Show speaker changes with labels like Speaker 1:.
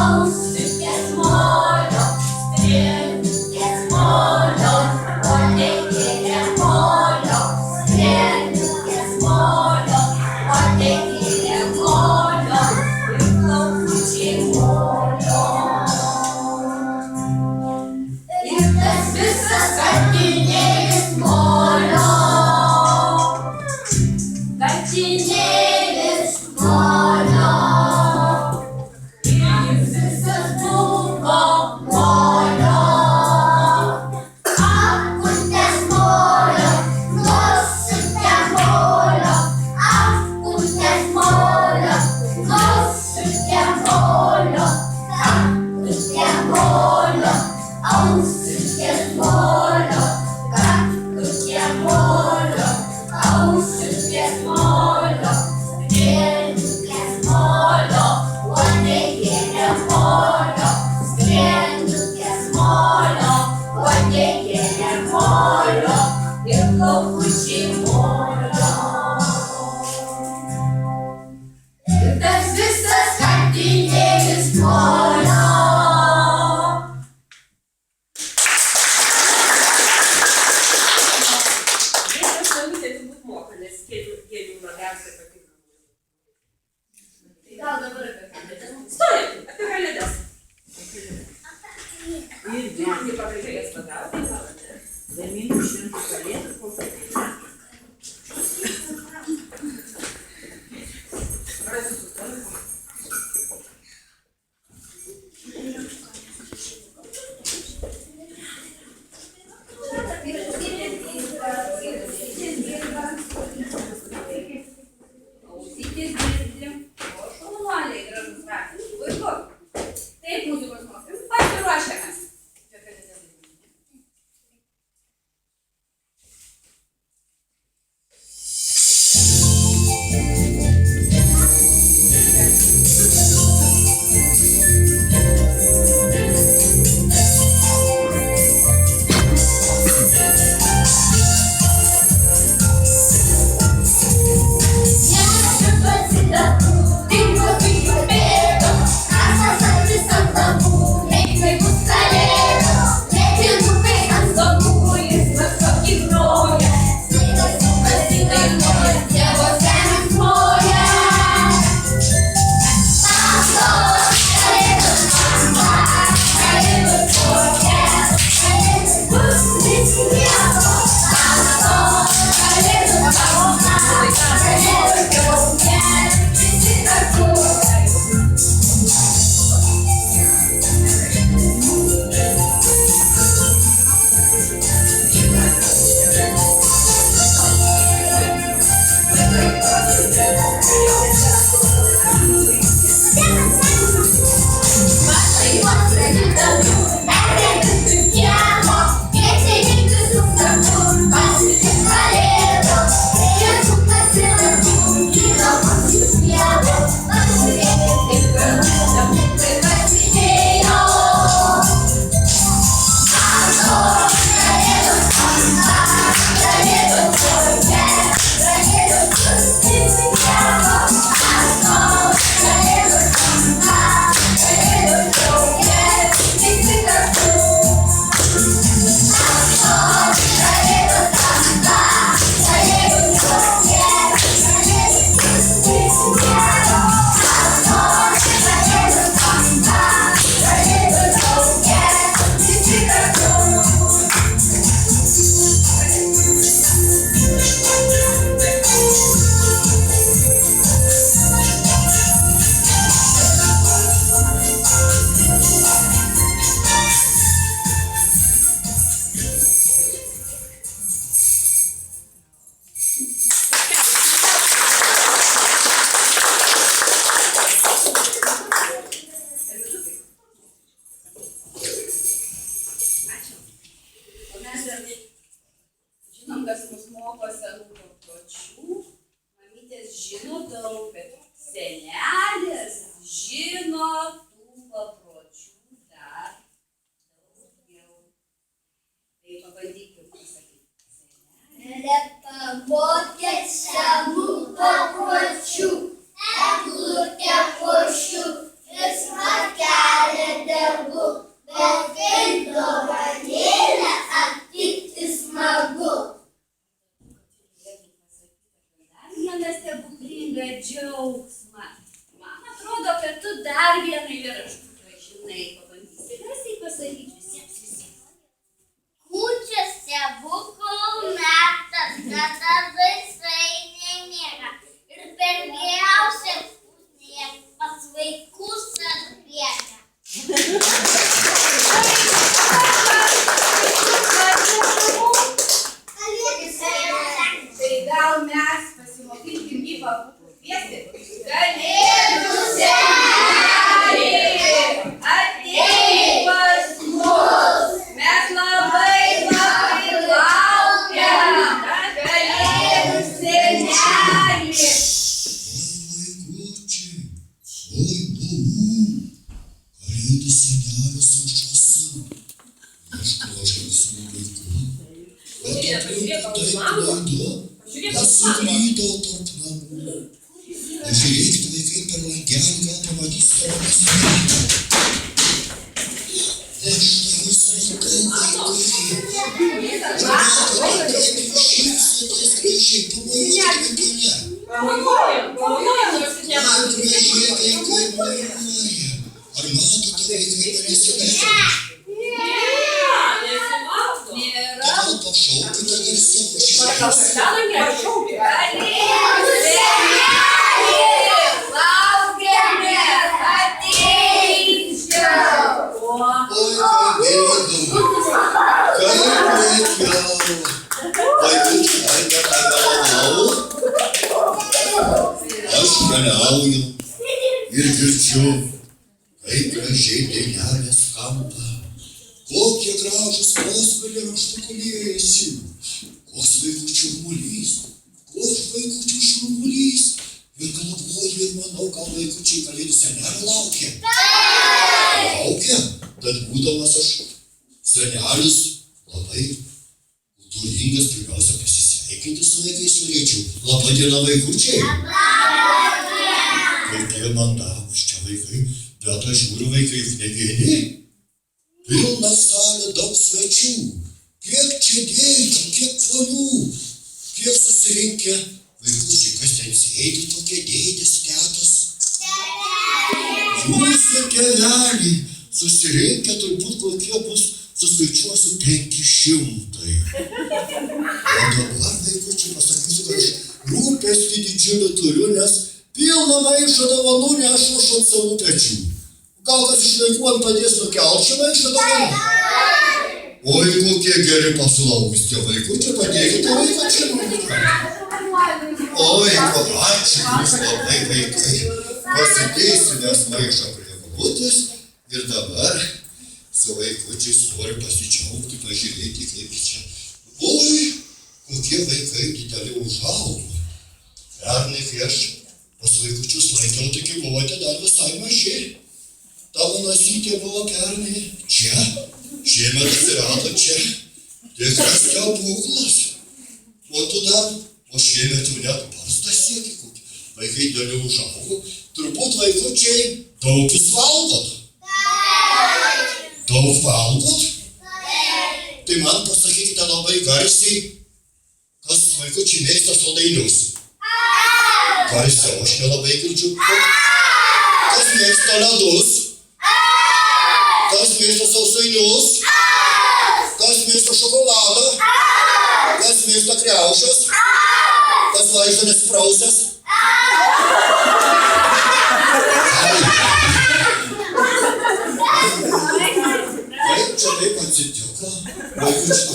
Speaker 1: Aussikės molio, strėlės molio, uodegėlė molio, strėlės molio, uodegėlė molio ir plaukučiai molio. Ir tas visas katinėlis molio, katinėlis molio. Ir jis visas buvo molio, apkutęs molio, nosutę molio, apkutęs molio, nosutę molio, apkutę molio, ausutės molio, apkutę molio, ausutės molio, strėliukės molio, uodegėlė molio, strėliukės molio, uodegėlė molio ir plaukučiai molio. Ir tas visas katinėlis molio. Vienas Saulutė turbūt moka, nes gėlių labiausiai patinka. Gal dabar apie kalėdas? Stojam, apie kalėdas. Ir vėlgi pakalbėjęs labiausiai kalėdas. Laimingų šventų kalėdų konfliktų. Rasiu sustojimą. Ausytės girdi, o šaunuoliai gražus ratas. Vaiku, taip muzikos mokytojai, pasiruošiamės. raštuką, žinai, pabandysi garsiai pasakyti visiems.
Speaker 2: Kūčios stebuklų metas, kada vaikai nemiega. Ir per geriausią pusnį pas vaikus atbėga.
Speaker 1: Tai gal mes pasimokykim jį pabūti kviesti? Kalėdų senelį, ateik pas mus, mes labai laukiam, Kalėdų senelį.
Speaker 3: Oi, Kalėdų senelis aš esu. Ieškau aš visų vaikų. Bet aplinkui taip klaidu, nesuklydau tarp namų. Pažiūrėkite vaikai per langelį, gal pamatysite manęs veidą. Aš jūs matau vaikai. Kaip jūs šypsotės gražiai, pamojuokite mane.
Speaker 1: Pamojuojam, nors ir nematom.
Speaker 3: Gražiai vaikai mojuoja. Ar matote vaikai nesileidžia? Gal pašaukite garsiau.
Speaker 1: Kalėdų senelį, laukiame, ateik čia.
Speaker 3: Oi, kaip mėgau, kaip mėgiau. Vaikučiai, ar nepagalavau? Aš keliauju ir girdžiu, kaip gražiai dainelės skamba. Kokie gražūs posmeliai raštuku liejasi. Koks vaikučių šurmulys, koks vaikučių šurmulys. Ir galvoju ir manau, gal vaikučiai Kalėdų senelio laukia. Laukia, tad būdamas aš senelis labai kultūringas, pirmiausia pasisveikinti su vaikais norėčiau. Labą dieną vaikučiai. Kokie mandagūs čia vaikai, bet aš žiūriu vaikai juk ne vieni. Pilna salė, daug svečių. Kiek čia dėdžių, kiek žmonių, kiek susirinkę. Vaikučiai, kas ten sėdi tokie dėdės, tetos? Jūsų tėveliai susirinkę turbūt kokie bus, suskaičiuosiu 500. O dabar, vaikučiai, pasakysiu, kad aš rūpestį didžiulį turiu, nes pilną maišą dovanų nešu aš ant savo pečių. Gal kas iš vaikų ant padės nukelt šią maišą dovanų? Oi, kokie geri paslaugus tie vaikučiai, padėkite vaikučiai. Oi, ačiū jūs labai vaikai. Pasidėsiu nes maišą prie galvutės ir dabar su vaikučiais noriu pasidžiaugti, pažiūrėti kaip čia. Oi, kokie vaikai dideli užaugo. Pernai, kai aš pas vaikučius laikiau, tai kai buvote dar visai maži. Tavo nosytė buvo pernai čia, šiemet atsirado čia. Tikras stebuklas. O tu dar, o šiemet jau net barzdą siekė kokį. Vaikai dėliau užaugo. Turbūt vaikučiai daug jūs valgot. Daug valgot? Tai man pasakykite labai garsiai, kas vaikučiai mėgsta saldainius. Garsiau, aš nelabai girdžiu. Kas mėgsta ledus? Kas mėgsta sausainius? Kas mėgsta šokoladą? Kas mėgsta kriaušes? Kas vaikšto nesprausęs? Kaip čia taip atsitiko? Vaikučiai